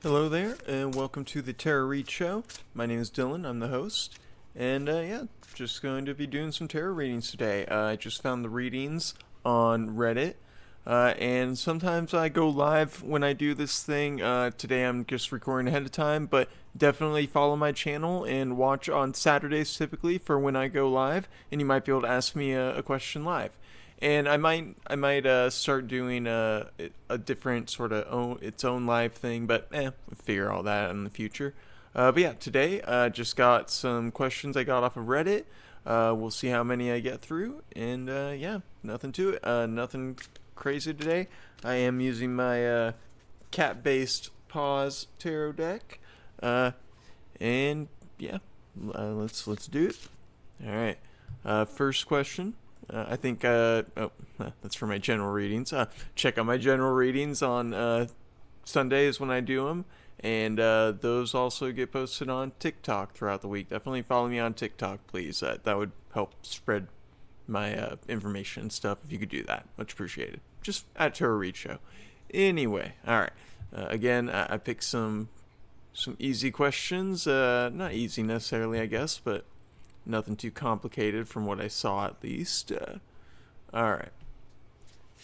Hello there, and welcome to the Tarot Read Show. My name is Dylan, I'm the host, and just going to be doing some tarot readings today. I just found the readings on Reddit, and sometimes I go live when I do this thing. Today I'm just recording ahead of time, but definitely follow my channel and watch on Saturdays typically for when I go live, and you might be able to ask me a question live. And I might start doing a different sort of its own live thing, but we'll figure all that out in the future. But yeah, today just got some questions I got off of Reddit. We'll see how many I get through, and nothing to it. Nothing crazy today. I am using my cat-based Pause tarot deck, and yeah, let's do it. All right. First question. I think, that's for my general readings. Check out my general readings on Sundays when I do them. And those also get posted on TikTok throughout the week. Definitely follow me on TikTok, please. That would help spread my information and stuff if you could do that. Much appreciated. Just at Tarot Read Show. Anyway, all right. Again, I picked some easy questions. Not easy necessarily, I guess, but nothing too complicated from what I saw at least. Alright.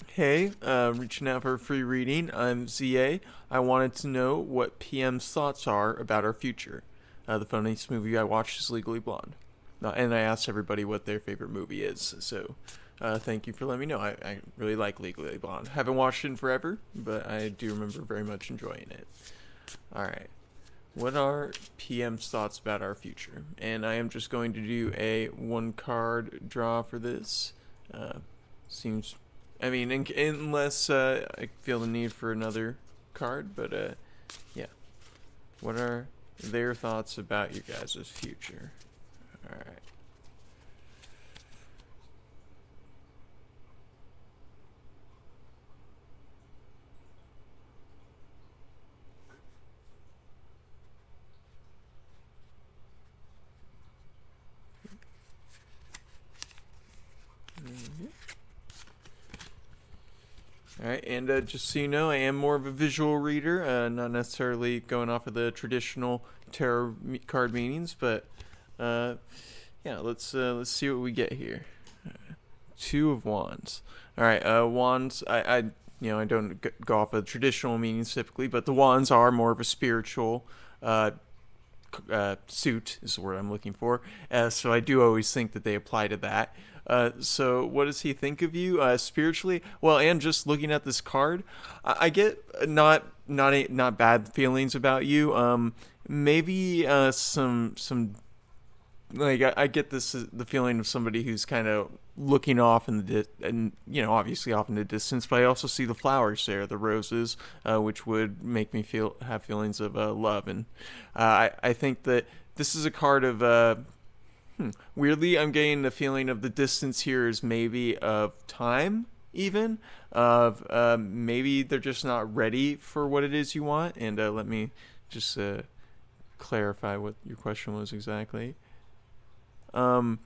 Hey, reaching out for a free reading. I'm ZA. I wanted to know what PM's thoughts are about our future. The funniest movie I watched is Legally Blonde. And I asked everybody what their favorite movie is, so thank you for letting me know. I really like Legally Blonde. Haven't watched it in forever, but I do remember very much enjoying it. Alright. What are PM's thoughts about our future? And I am just going to do a one card draw for this. Seems, I mean, unless I feel the need for another card, but yeah. What are their thoughts about you guys' future? Alright. Alright, and just so you know, I am more of a visual reader, not necessarily going off of the traditional tarot card meanings, but let's see what we get here. Two of Wands. Alright, Wands, I don't go off of traditional meanings typically, but the Wands are more of a spiritual suit is the word I'm looking for. So I do always think that they apply to that. So what does he think of you spiritually? Well, and just looking at this card, I get not bad feelings about you. Maybe some like I get the feeling of somebody who's kind of looking off in and obviously off in the distance, but I also see the flowers there, the roses, which would make me have feelings of love, and I think that this is a card of weirdly, I'm getting the feeling of the distance here is maybe of time, even of maybe they're just not ready for what it is you want. And let me just clarify what your question was exactly. I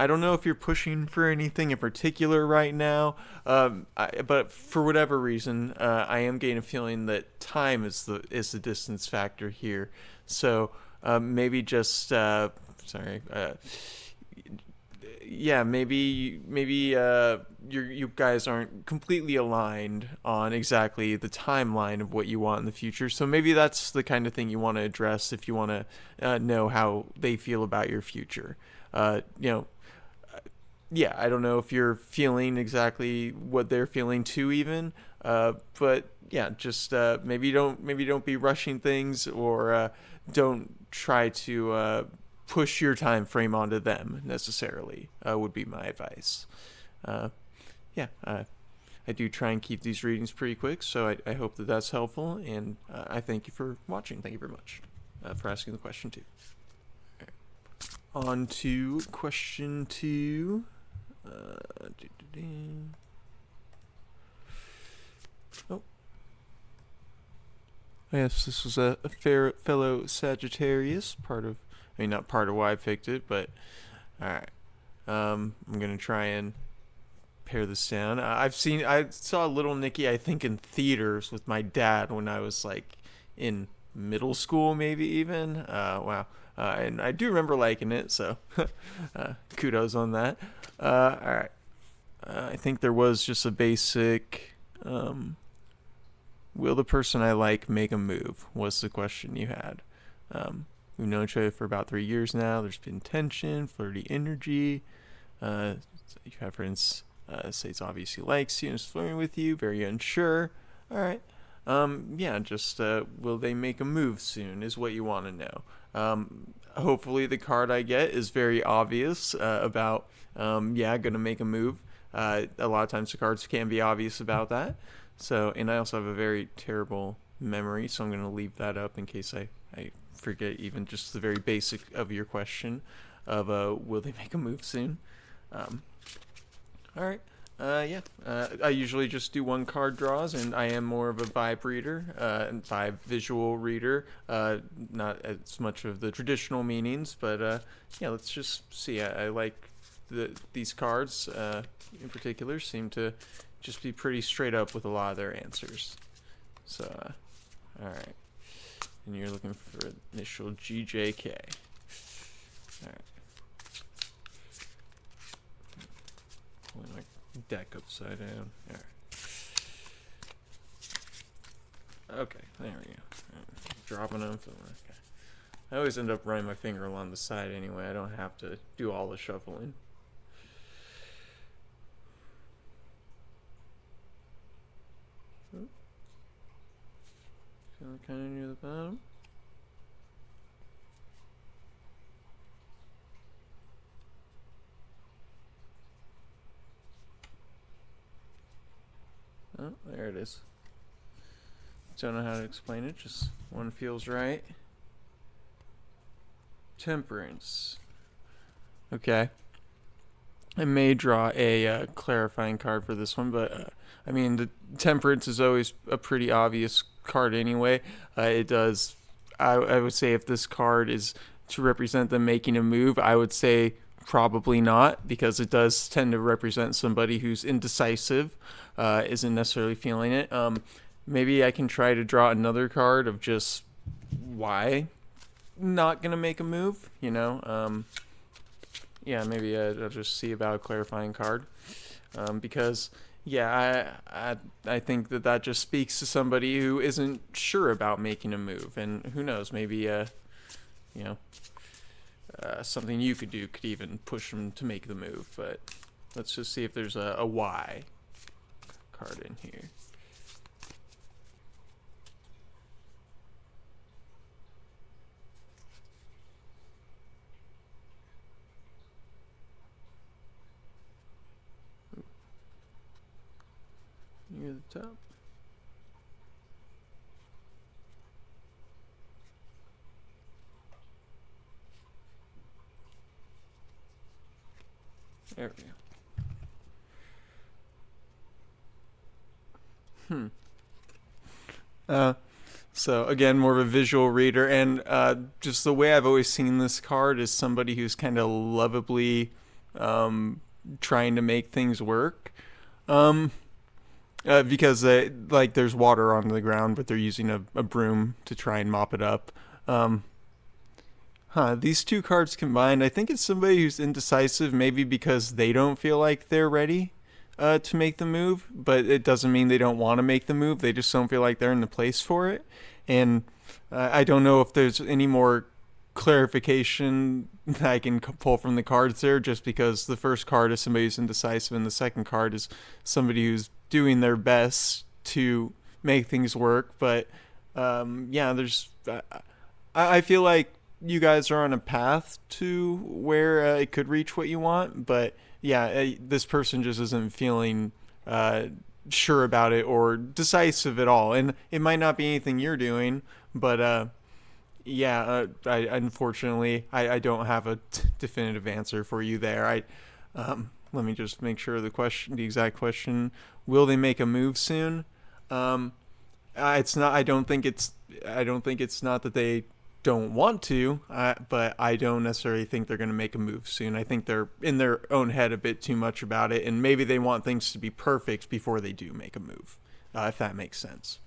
don't know if you're pushing for anything in particular right now, but for whatever reason, I am getting a feeling that time is the distance factor here. So maybe just sorry. Maybe you guys aren't completely aligned on exactly the timeline of what you want in the future. So maybe that's the kind of thing you want to address if you want to know how they feel about your future. I don't know if you're feeling exactly what they're feeling too, even. But yeah, just maybe don't be rushing things, or don't try to push your time frame onto them necessarily. Would be my advice. I do try and keep these readings pretty quick, so I hope that that's helpful, and I thank you for watching. Thank you very much for asking the question too. On to question 2. Oh. Yes, this was a fellow Sagittarius, not part of why I picked it, but alright. I'm going to try and pare this down. I saw Little Nicky, I think, in theaters with my dad when I was like in middle school, maybe even. Wow. And I do remember liking it, so kudos on that. All right. I think there was just a basic. Will the person I like make a move? Was the question you had. We've known each other for about 3 years now. There's been tension, flirty energy. You've had friends say it's obvious he likes you and is flirting with you. Very unsure. All right. Yeah, just will they make a move soon is what you want to know. Hopefully the card I get is very obvious about, yeah, going to make a move. A lot of times the cards can be obvious about that. So, and I also have a very terrible memory, so I'm going to leave that up in case I forget even just the very basic of your question of will they make a move soon. All right. Yeah. I usually just do one card draws, and I am more of a vibe reader, and vibe visual reader. Not as much of the traditional meanings, but yeah. Let's just see. I like these cards in particular. Seem to just be pretty straight up with a lot of their answers. So, all right. And you're looking for initial GJK. All right. Pulling my deck upside down. All right. Okay, there we go. Dropping them. Okay. I always end up running my finger along the side anyway. I don't have to do all the shuffling. Feeling kind of near the bottom. Oh, there it is. Don't know how to explain it, just one feels right. Temperance. Okay. I may draw a clarifying card for this one, but I mean, the Temperance is always a pretty obvious card anyway. It does. I would say if this card is to represent them making a move, I would say probably not, because it does tend to represent somebody who's indecisive, isn't necessarily feeling it. Maybe I can try to draw another card of just why not gonna make a move, you know. Yeah, maybe I'll just see about a clarifying card, because yeah, I think that just speaks to somebody who isn't sure about making a move, and who knows, maybe you know, something you could do could even push them to make the move. But let's just see if there's a why card in here. Near the top. There we go. So again, more of a visual reader, and just the way I've always seen this card is somebody who's kind of lovably trying to make things work. Because like there's water on the ground, but they're using a broom to try and mop it up. These two cards combined, I think it's somebody who's indecisive, maybe because they don't feel like they're ready to make the move, but it doesn't mean they don't want to make the move. They just don't feel like they're in the place for it. And I don't know if there's any more clarification that I can pull from the cards there, just because the first card is somebody who's indecisive and the second card is somebody who's doing their best to make things work. But yeah, there's I feel like you guys are on a path to where it could reach what you want, but yeah, this person just isn't feeling sure about it or decisive at all, and it might not be anything you're doing, but yeah, I unfortunately I don't have a definitive answer for you there. Let me just make sure the exact question: will they make a move soon? It's not. I don't think it's not that they don't want to, but I don't necessarily think they're going to make a move soon. I think they're in their own head a bit too much about it, and maybe they want things to be perfect before they do make a move, if that makes sense.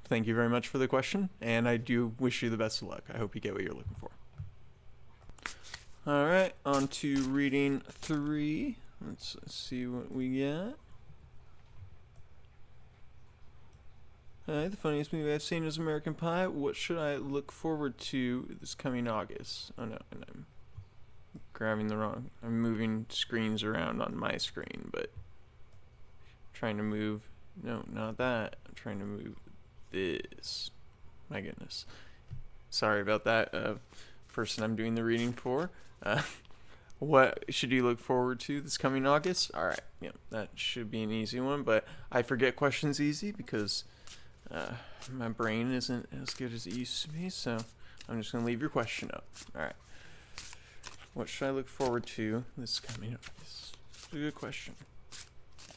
thank you very much for the question, and I do wish you the best of luck. I hope you get what you're looking for. All right, on to reading 3. Let's see what we got. The funniest movie I've seen is American Pie. What should I look forward to this coming August? Oh no, and I'm grabbing the wrong. I'm moving screens around on my screen, but trying to move. No, not that. I'm trying to move this. My goodness. Sorry about that. Person I'm doing the reading for. What should you look forward to this coming August? All right, yeah, that should be an easy one. But I forget questions easy because my brain isn't as good as it used to be. So I'm just gonna leave your question up. All right. What should I look forward to this coming August? It's a good question.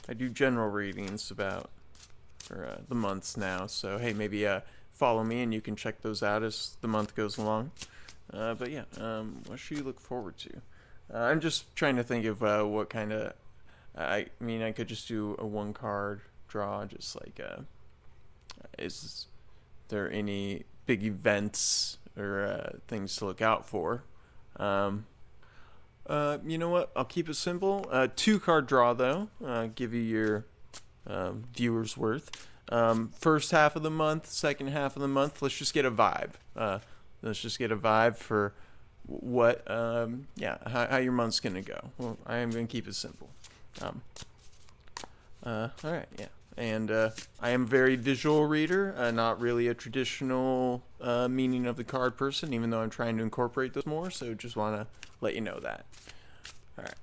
I do general readings about for the months now. So hey, maybe follow me and you can check those out as the month goes along. But yeah, what should you look forward to? I'm just trying to think of what kind of. I mean, I could just do a 1-card draw, just like. Is there any big events or things to look out for? You know what? I'll keep it simple. 2-card draw though. Give you your viewers worth. First half of the month, second half of the month. Let's just get a vibe. Let's just get a vibe for what, how your month's gonna go. Well, I am gonna keep it simple. All right, yeah. And I am a very visual reader, not really a traditional meaning of the card person, even though I'm trying to incorporate those more. So just want to let you know that. All right.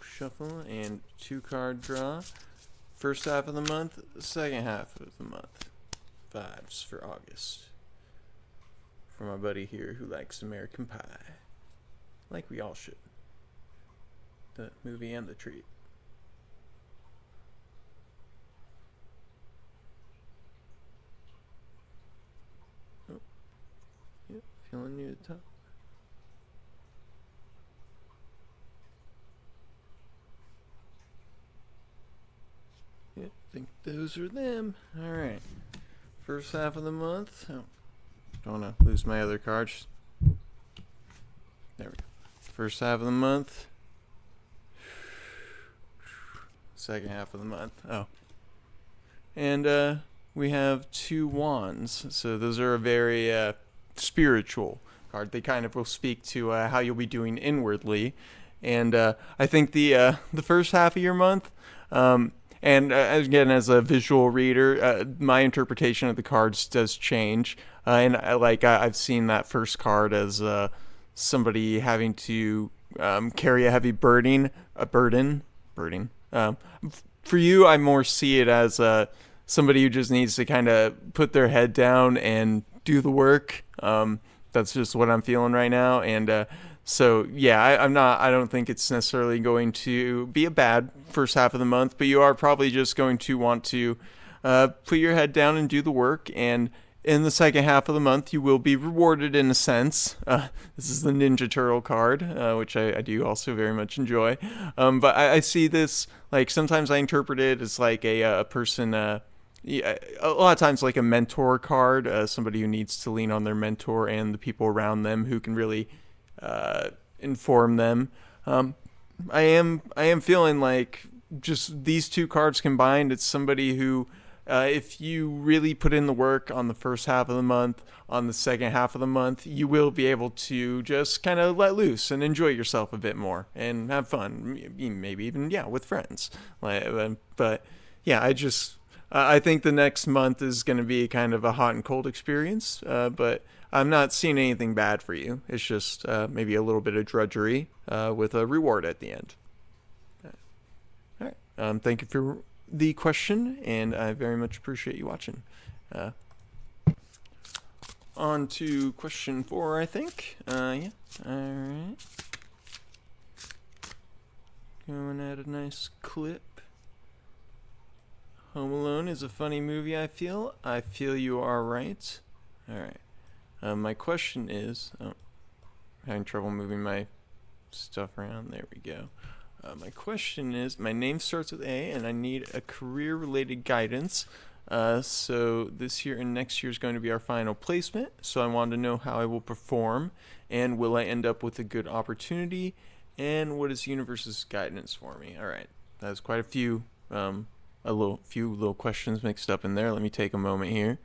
Shuffle and 2-card draw. First half of the month, second half of the month. Vibes for August. For my buddy here who likes American Pie. Like we all should. The movie and the treat. Oh. Yep, feeling near the top. Yep, I think those are them. Alright. First half of the month. Oh, don't want to lose my other cards. There we go. First half of the month. Second half of the month. Oh. And we have 2 wands. So those are a very spiritual card. They kind of will speak to how you'll be doing inwardly. And I think the first half of your month, and again, as a visual reader, my interpretation of the cards does change. And I've seen that first card as somebody having to carry a heavy burden. For you, I more see it as somebody who just needs to kind of put their head down and do the work. That's just what I'm feeling right now. And so, yeah, I don't think it's necessarily going to be a bad first half of the month, but you are probably just going to want to put your head down and do the work. And in the second half of the month, you will be rewarded in a sense. This is the Ninja Turtle card, which I do also very much enjoy. But I see this, like, sometimes I interpret it as like a person, a lot of times like a mentor card, somebody who needs to lean on their mentor and the people around them who can really inform them. I am feeling like just these 2 cards combined, it's somebody who, if you really put in the work on the first half of the month, on the second half of the month, you will be able to just kind of let loose and enjoy yourself a bit more and have fun, maybe even, with friends. But yeah, I think the next month is going to be kind of a hot and cold experience, but I'm not seeing anything bad for you. It's just maybe a little bit of drudgery with a reward at the end. All right. Thank you for the question, and I very much appreciate you watching. On to question 4, I think. Yeah. All right. Going at a nice clip. Home Alone is a funny movie, I feel. I feel you are right. All right. My question is... Oh, having trouble moving my stuff around. There we go. My question is, my name starts with A, and I need a career-related guidance. So this year and next year is going to be our final placement. So I wanted to know how I will perform, and will I end up with a good opportunity, and what is the universe's guidance for me? All right, that was quite a few little questions mixed up in there. Let me take a moment here.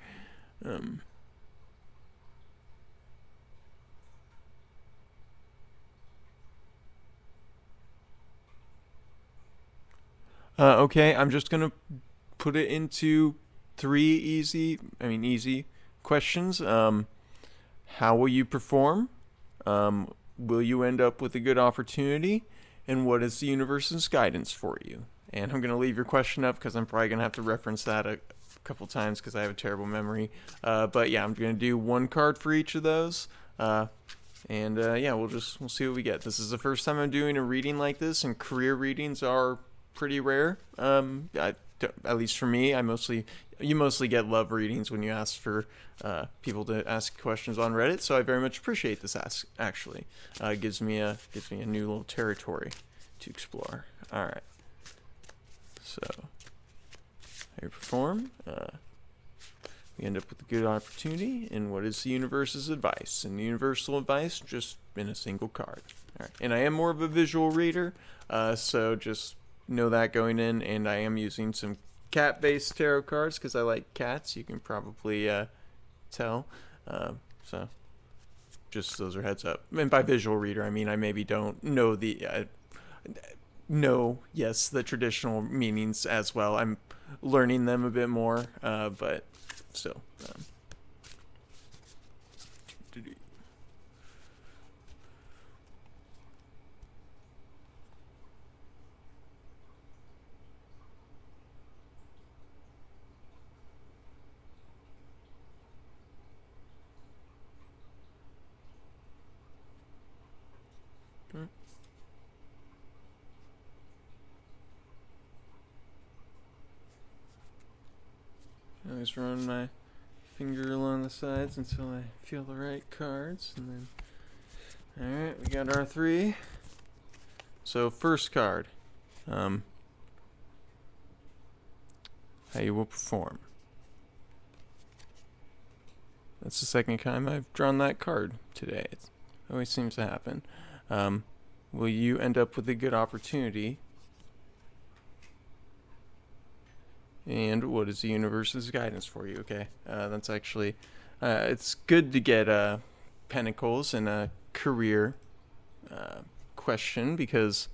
Okay, I'm just gonna put it into three easy questions. How will you perform? Will you end up with a good opportunity? And what is the universe's guidance for you? And I'm going to leave your question up because I'm probably going to have to reference that a couple times because I have a terrible memory. But yeah, I'm going to do one card for each of those. Yeah, we'll see what we get. This is the first time I'm doing a reading like this, and career readings are pretty rare. At least for me, you mostly get love readings when you ask for people to ask questions on Reddit. So I very much appreciate this ask. Actually, gives me a new little territory to explore. All right. So how you perform? We end up with a good opportunity. And what is the universe's advice? And the universal advice, just in a single card. All right. And I am more of a visual reader, so just know that going in. And I am using some cat-based tarot cards because I like cats. You can probably tell. So just those are heads up. And by visual reader, I mean I maybe don't know the traditional meanings as well. I'm learning them a bit more, but still. I always run my finger along the sides until I feel the right cards, and then alright, we got our three. So first card, how you will perform. That's the second time I've drawn that card today. It always seems to happen. Will you end up with a good opportunity? And what is the universe's guidance for you? Okay, that's actually, it's good to get Pentacles in a career question, because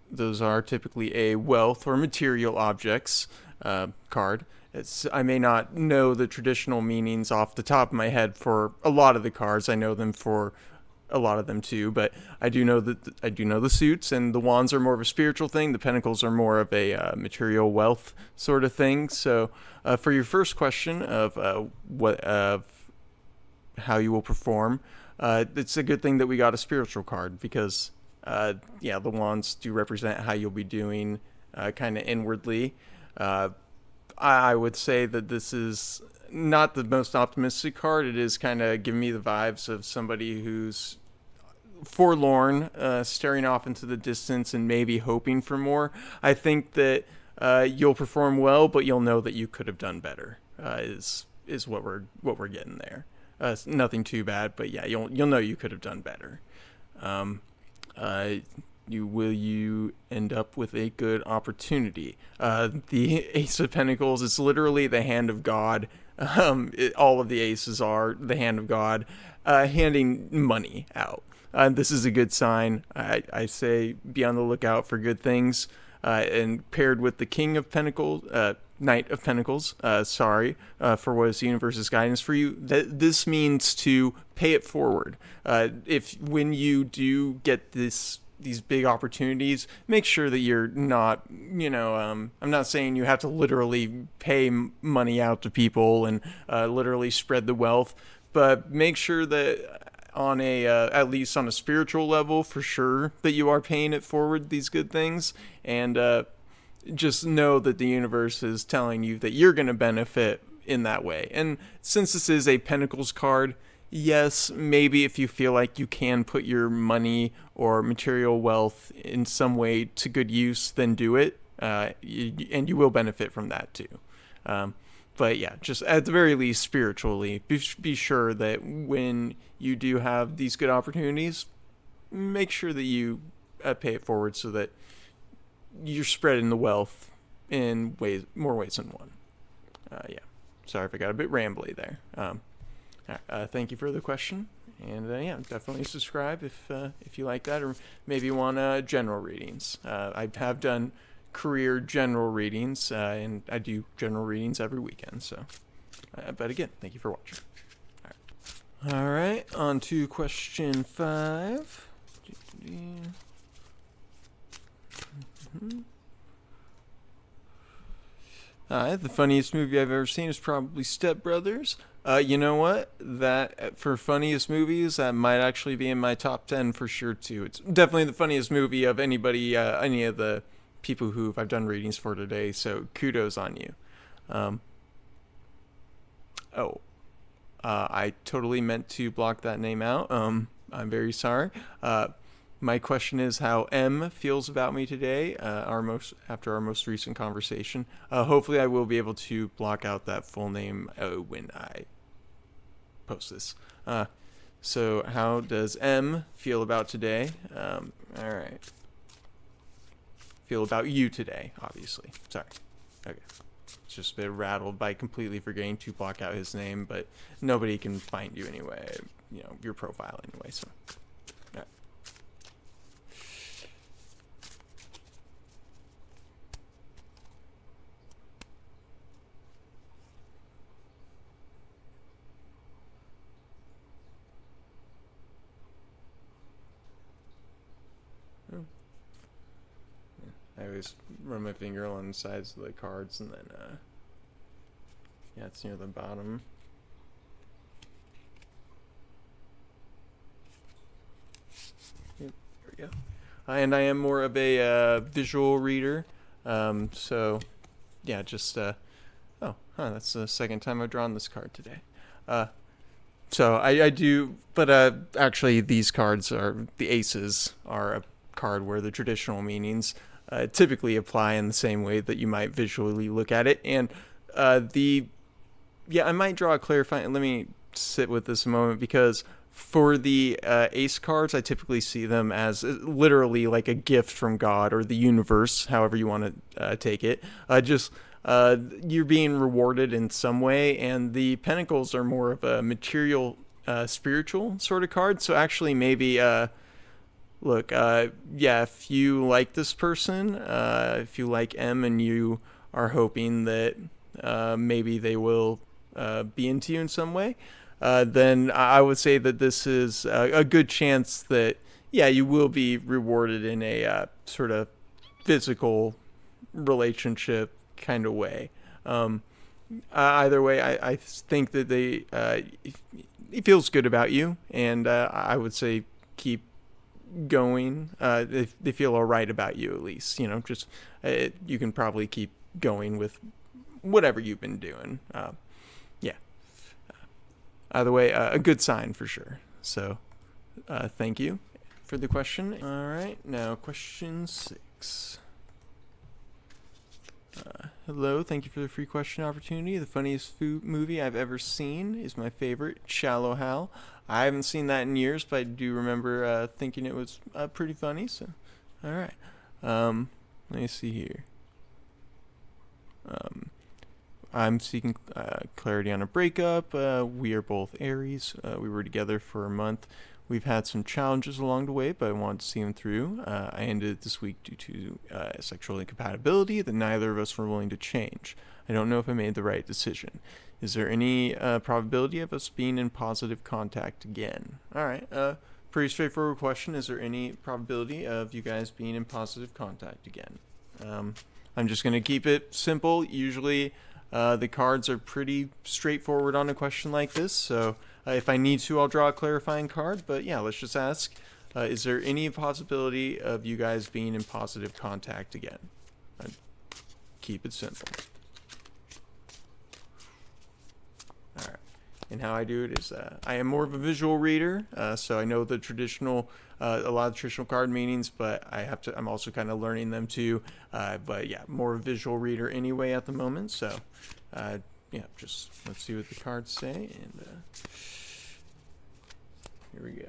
those are typically a wealth or material objects card. I may not know the traditional meanings off the top of my head for a lot of the cards. I know them for a lot of them too, but I do know the suits, and the wands are more of a spiritual thing. The pentacles are more of a material wealth sort of thing. So for your first question of how you will perform, it's a good thing that we got a spiritual card, because the wands do represent how you'll be doing kind of inwardly. I would say that this is not the most optimistic card. It is kind of giving me the vibes of somebody who's forlorn, staring off into the distance and maybe hoping for more. I think that you'll perform well, but you'll know that you could have done better. Is what we're getting there. Nothing too bad, but yeah, you'll know you could have done better. Will you end up with a good opportunity? The Ace of Pentacles is literally the hand of God. All of the aces are the hand of God, handing money out. This is a good sign. I say be on the lookout for good things. And paired with the King of Pentacles, Knight of Pentacles, for what is the universe's guidance for you. This means to pay it forward. When you do get these big opportunities, make sure that you're not, I'm not saying you have to literally pay money out to people and literally spread the wealth, but make sure that on at least on a spiritual level, for sure, that you are paying it forward, these good things, and just know that the universe is telling you that you're going to benefit in that way. And since this is a Pentacles card, yes, maybe if you feel like you can put your money or material wealth in some way to good use, then do it, and you will benefit from that too. Um, but yeah, just at the very least, spiritually, be sure that when you do have these good opportunities, make sure that you pay it forward so that you're spreading the wealth in more ways than one. Yeah, sorry if I got a bit rambly there. Thank you for the question, and yeah, definitely subscribe if you like that, or maybe you want general readings. I have done career general readings, and I do general readings every weekend. So, but again, thank you for watching. All right, on to question 5. The funniest movie I've ever seen is probably Step Brothers. You know what? That for funniest movies, that might actually be in my top 10 for sure too. It's definitely the funniest movie of anybody, any of the people who I've done readings for today. So kudos on you. Um, oh, I totally meant to block that name out. I'm very sorry. My question is how M feels about me today. After our most recent conversation. Hopefully, I will be able to block out that full name when I post this. So how does M feel about today? All right. Feel about you today, obviously. Sorry. Okay. It's just a bit rattled by completely forgetting to block out his name, but nobody can find you anyway. You know, your profile anyway, so. All right. I always run my finger along the sides of the cards, and then, yeah, it's near the bottom. Yep, there we go. And I am more of a visual reader, so, yeah, just, that's the second time I've drawn this card today. So I do, but actually these cards the aces are a card where the traditional meanings typically apply in the same way that you might visually look at it. And I might draw a clarifying, let me sit with this a moment, because for the ace cards, I typically see them as literally like a gift from God or the universe, however you want to take it. You're being rewarded in some way, and the pentacles are more of a material, spiritual sort of card. So actually, maybe if you like this person, if you like M, and you are hoping that maybe they will be into you in some way, then I would say that this is a good chance that, yeah, you will be rewarded in a sort of physical relationship kind of way. Either way, I think that he feels good about you, and I would say keep going. They feel all right about you, at least. You know, just you can probably keep going with whatever you've been doing. Yeah. Either way, a good sign for sure. So, thank you for the question. All right, now question 6. Hello, thank you for the free question opportunity. The funniest movie I've ever seen is my favorite, Shallow Hal. I haven't seen that in years, but I do remember thinking it was pretty funny. So, all right. Let me see here. I'm seeking clarity on a breakup. We are both Aries. We were together for a month. We've had some challenges along the way, but I wanted to see them through. I ended it this week due to sexual incompatibility that neither of us were willing to change. I don't know if I made the right decision. Is there any probability of us being in positive contact again? All right. Pretty straightforward question. Is there any probability of you guys being in positive contact again? I'm just going to keep it simple. Usually the cards are pretty straightforward on a question like this, so if I need to, I'll draw a clarifying card. But yeah, let's just ask, is there any possibility of you guys being in positive contact again? Keep it simple. All right. and how I do it is I am more of a visual reader, so I know the traditional, a lot of traditional card meanings, but I'm also kind of learning them too. But yeah, more of a visual reader anyway at the moment. So, yeah, just let's see what the cards say, and here we go.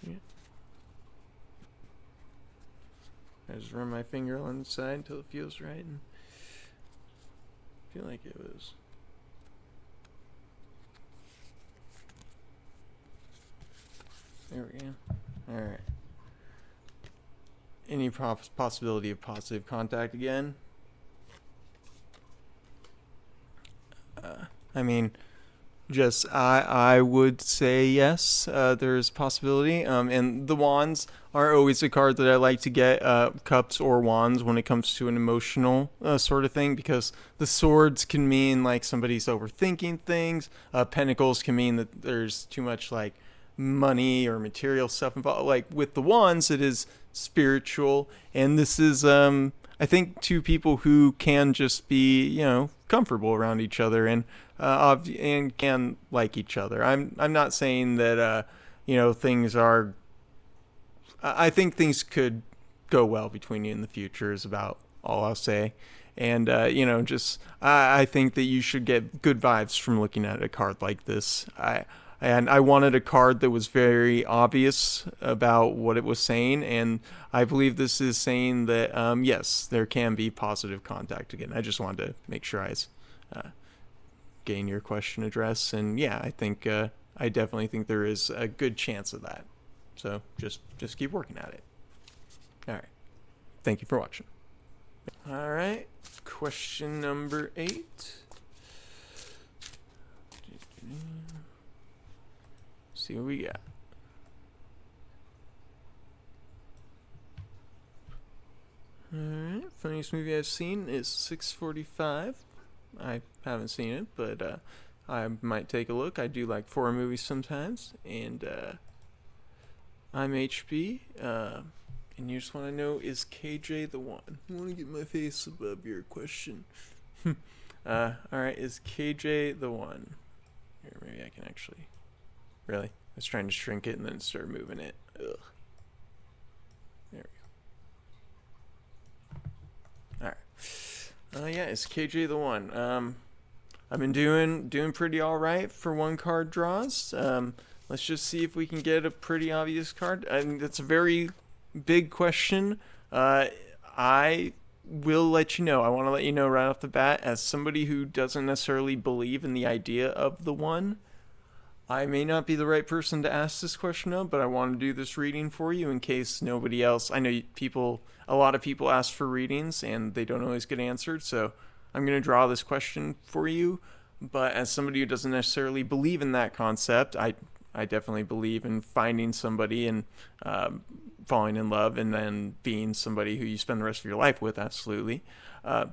Yeah. I just run my finger on the side until it feels right, and I feel like it was. There we go. All right. Any possibility of positive contact again? I mean, just I would say yes. There's possibility. And the wands are always a card that I like to get. Cups or wands when it comes to an emotional sort of thing, because the swords can mean like somebody's overthinking things. Pentacles can mean that there's too much like money or material stuff involved. Like with the wands, it is spiritual, and this is I think two people who can just be comfortable around each other and can like each other. I'm not saying that things are. I think things could go well between you in the future is about all I'll say. And just I think that you should get good vibes from looking at a card like this. I wanted a card that was very obvious about what it was saying, and I believe this is saying that yes, there can be positive contact again. I just wanted to make sure I gain your question addressed, and yeah, I definitely think there is a good chance of that. So just keep working at it. All right. Thank you for watching. All right. Question number 8. See what we got. Alright, funniest movie I've seen is 6:45. I haven't seen it, but I might take a look. I do like horror movies sometimes, and I'm HB, and you just want to know, is KJ the one? I want to get my face above your question. Alright, is KJ the one? Here, maybe I can actually... Really? I was trying to shrink it and then start moving it. Ugh. There we go. Alright. Yeah, it's KJ the one. I've been doing pretty alright for one card draws. Let's just see if we can get a pretty obvious card. That's a very big question. I will let you know. I want to let you know right off the bat, as somebody who doesn't necessarily believe in the idea of the one, I may not be the right person to ask this question of, but I want to do this reading for you in case nobody else. I know a lot of people ask for readings and they don't always get answered, so I'm going to draw this question for you. But as somebody who doesn't necessarily believe in that concept, I definitely believe in finding somebody and falling in love and then being somebody who you spend the rest of your life with. Absolutely. Let's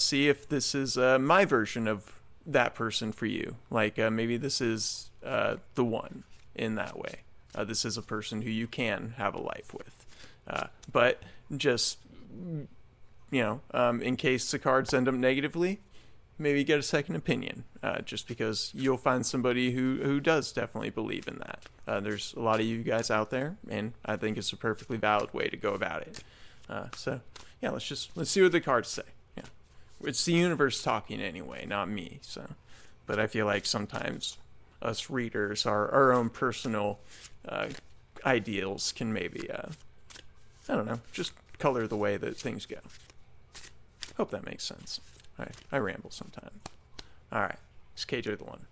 see if this is my version of that person for you. Like maybe this is the one in that way. This is a person who you can have a life with. But just, in case the cards end up negatively, maybe get a second opinion, just because you'll find somebody who does definitely believe in that. There's a lot of you guys out there, and I think it's a perfectly valid way to go about it. So yeah, let's see what the cards say. Yeah, it's the universe talking anyway, not me. So, but I feel like sometimes us readers, our own personal ideals can maybe, I don't know, just color the way that things go. Hope that makes sense. I ramble sometimes. All right, it's KJ the one.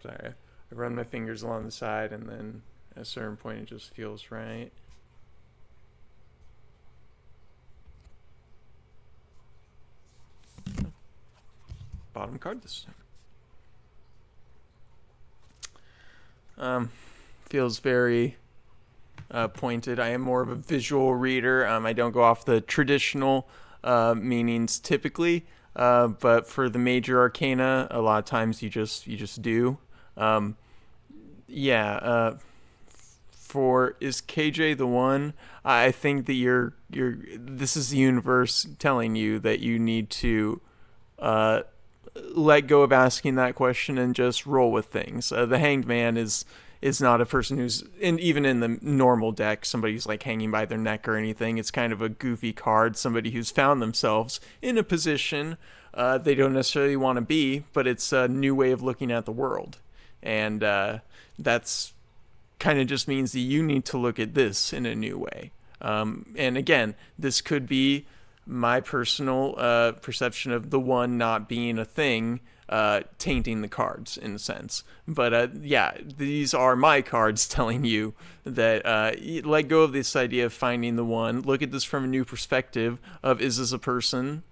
Sorry, I run my fingers along the side, and then at a certain point it just feels right. Bottom card this time. Feels very pointed. I am more of a visual reader. I don't go off the traditional meanings typically, but for the major arcana, a lot of times you just do. Um, yeah. For is KJ the one? I think that you're. This is the universe telling you that you need to uh, let go of asking that question and just roll with things. The Hanged Man is not a person who's even in the normal deck somebody who's like hanging by their neck or anything. It's kind of a goofy card, somebody who's found themselves in a position they don't necessarily want to be, but it's a new way of looking at the world, and that's kind of just means that you need to look at this in a new way. And again, this could be my personal perception of the one not being a thing, tainting the cards in a sense. But yeah, these are my cards telling you that let go of this idea of finding the one. Look at this from a new perspective of, is this a person?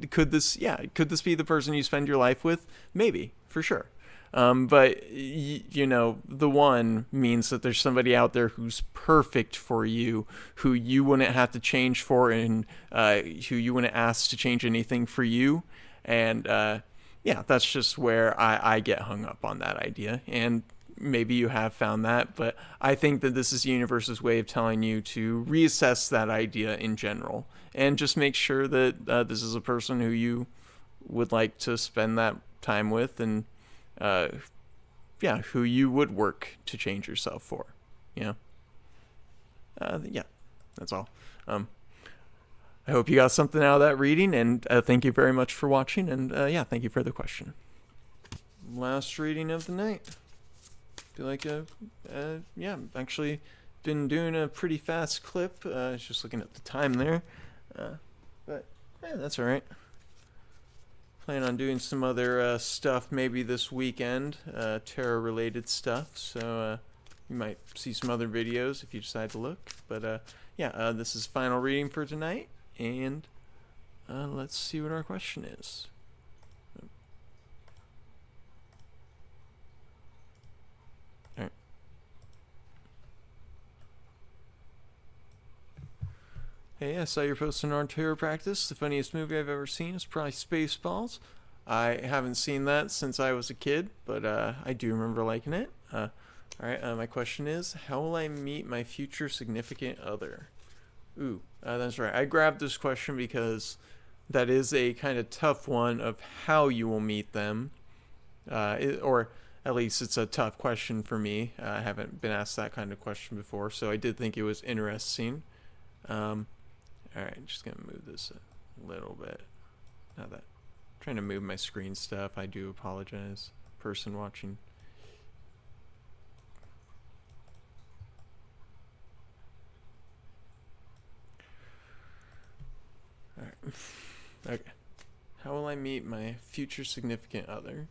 Could this be the person you spend your life with? Maybe, for sure. But you know, the one means that there's somebody out there who's perfect for you, who you wouldn't have to change for, and who you wouldn't ask to change anything for you. And yeah, that's just where I get hung up on that idea. And maybe you have found that, but I think that this is the universe's way of telling you to reassess that idea in general, and just make sure that this is a person who you would like to spend that time with, and yeah, who you would work to change yourself for, you know. Yeah, that's all. I hope you got something out of that reading, and thank you very much for watching, and yeah, thank you for the question. Last reading of the night. Feel like yeah, actually been doing a pretty fast clip. I was just looking at the time there, but yeah, that's all right. Plan on doing some other stuff maybe this weekend, terror-related stuff. So you might see some other videos if you decide to look. But yeah, this is final reading for tonight, and let's see what our question is. All right. Hey, I saw your post on our terror practice. The funniest movie I've ever seen is probably Spaceballs. I haven't seen that since I was a kid, but I do remember liking it. All right, my question is, how will I meet my future significant other? Ooh, that's right. I grabbed this question because that is a kind of tough one of how you will meet them. Or at least it's a tough question for me. I haven't been asked that kind of question before, so I did think it was interesting. Alright, just gonna move this a little bit. Now that I'm trying to move my screen stuff, I do apologize. Person watching. Alright. Okay. How will I meet my future significant other?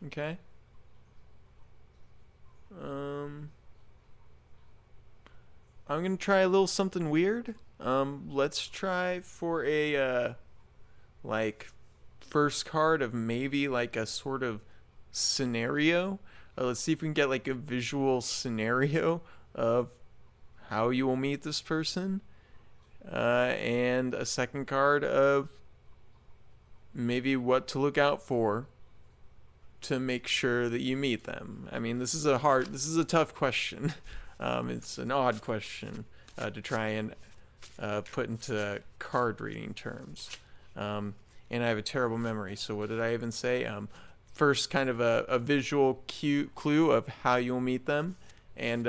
Okay. I'm gonna try a little something weird. Let's try for a like first card of maybe like a sort of scenario. Let's see if we can get like a visual scenario of how you will meet this person, and a second card of maybe what to look out for to make sure that you meet them. I mean, this is a tough question. It's an odd question to try and put into card reading terms. And I have a terrible memory, so what did I even say? First, kind of a visual clue of how you'll meet them, and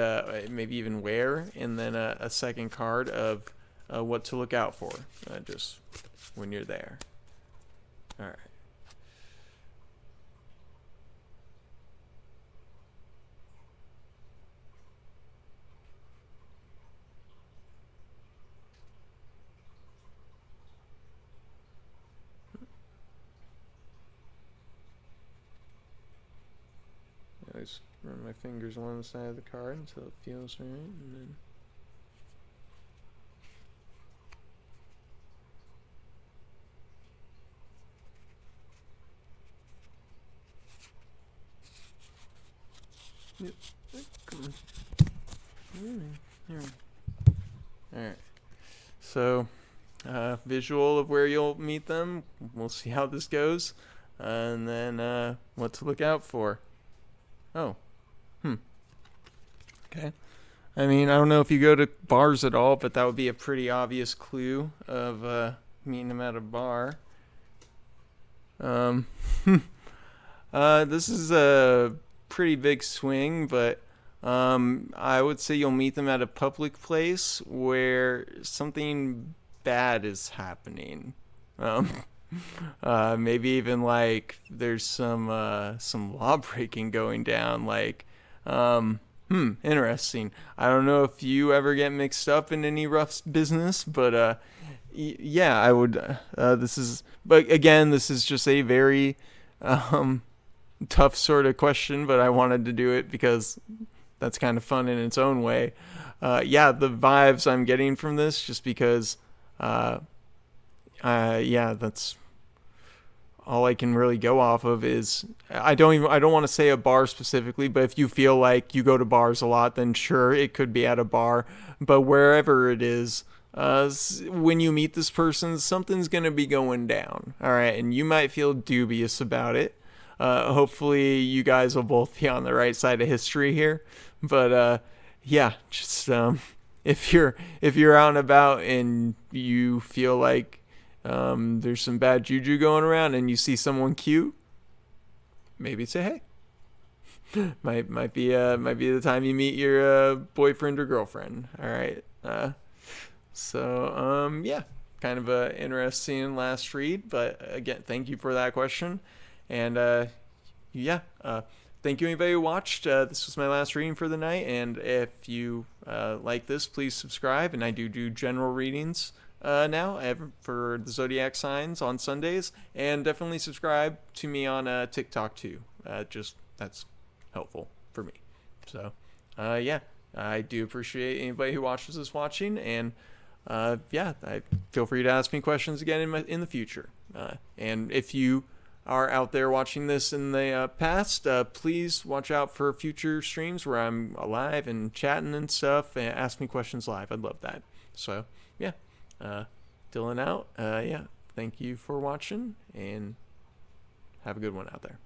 maybe even where, and then a second card of what to look out for, just when you're there. All right. I just run my fingers along the side of the card until it feels right, and then Yep. Come on. Alright. So, visual of where you'll meet them. We'll see how this goes. And then, what to look out for. Oh. Okay. I mean, I don't know if you go to bars at all, but that would be a pretty obvious clue of meeting them at a bar. This is a pretty big swing, but I would say you'll meet them at a public place where something bad is happening. Um, Maybe even like there's some law breaking going down. Like, interesting. I don't know if you ever get mixed up in any rough business, but yeah, I would. But again, this is just a very tough sort of question, but I wanted to do it because that's kind of fun in its own way. Yeah, the vibes I'm getting from this, just because, yeah, that's all I can really go off of. Is I don't want to say a bar specifically, but if you feel like you go to bars a lot, then sure, it could be at a bar. But wherever it is, when you meet this person, something's gonna be going down. All right, and you might feel dubious about it. Hopefully, you guys will both be on the right side of history here. But yeah, just if you're out and about and you feel like there's some bad juju going around and you see someone cute, maybe say hey. might be the time you meet your boyfriend or girlfriend. All right. Yeah, kind of a interesting last read, but again, thank you for that question. And yeah, thank you anybody who watched. This was my last reading for the night, and if you like this, please subscribe. And I do general readings now for the zodiac signs on Sundays, and definitely subscribe to me on TikTok too. Just that's helpful for me. So yeah, I do appreciate anybody who watches this watching, and yeah, I feel free to ask me questions again in the future. And if you are out there watching this in the past, please watch out for future streams where I'm alive and chatting and stuff, and ask me questions live. I'd love that. So yeah, Dylan out. Yeah, thank you for watching, and have a good one out there.